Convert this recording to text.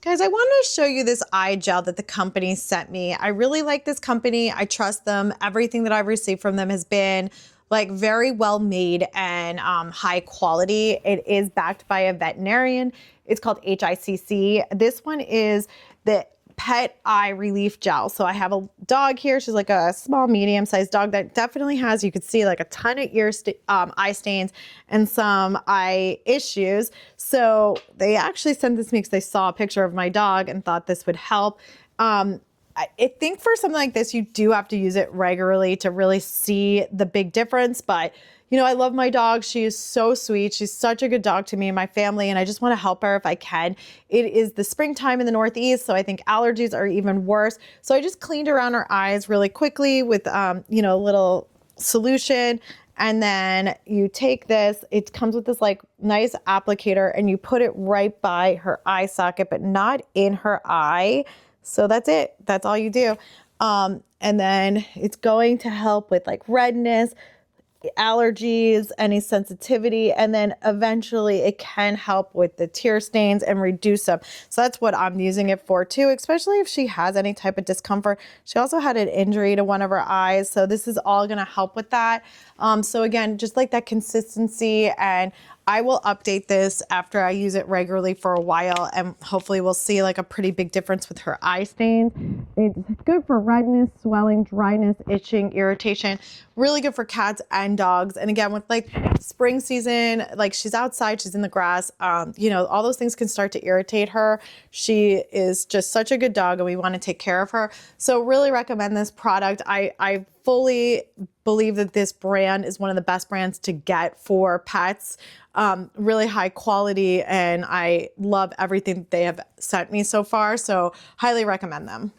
Guys, I wanted to show you this eye gel that the company sent me. I really like this company. I trust them. Everything that I've received from them has been like very well made and high quality. It is backed by a veterinarian. It's called HICC. This one is the pet eye relief gel. So I have a dog here. She's like a small, medium-sized dog that definitely has, you could see like a ton of eye stains and some eye issues. So they actually sent this to me because they saw a picture of my dog and thought this would help. I think for something like this, you do have to use it regularly to really see the big difference. But, you know, I love my dog. She is so sweet. She's such a good dog to me and my family, and I just want to help her if I can. It is the springtime in the Northeast, so I think allergies are even worse. So I just cleaned around her eyes really quickly with, you know, a little solution. And then you take this, it comes with this like nice applicator, and you put it right by her eye socket, but not in her eye. So that's it. That's all you do. And then it's going to help with like redness, allergies, any sensitivity, and then eventually it can help with the tear stains and reduce them. So that's what I'm using it for too, especially if she has any type of discomfort. She also had an injury to one of her eyes, so this is all going to help with that. So again, just like that consistency, and I will update this after I use it regularly for a while, and hopefully we'll see like a pretty big difference with her eye stains. It's good for redness, swelling, dryness, itching, irritation. Really good for cats and dogs. And again, with like spring season, like she's outside, she's in the grass, you know, all those things can start to irritate her. She is just such a good dog and we want to take care of her. So really recommend this product. I fully believe that this brand is one of the best brands to get for pets. Really high quality, and I love everything they have sent me so far. So highly recommend them.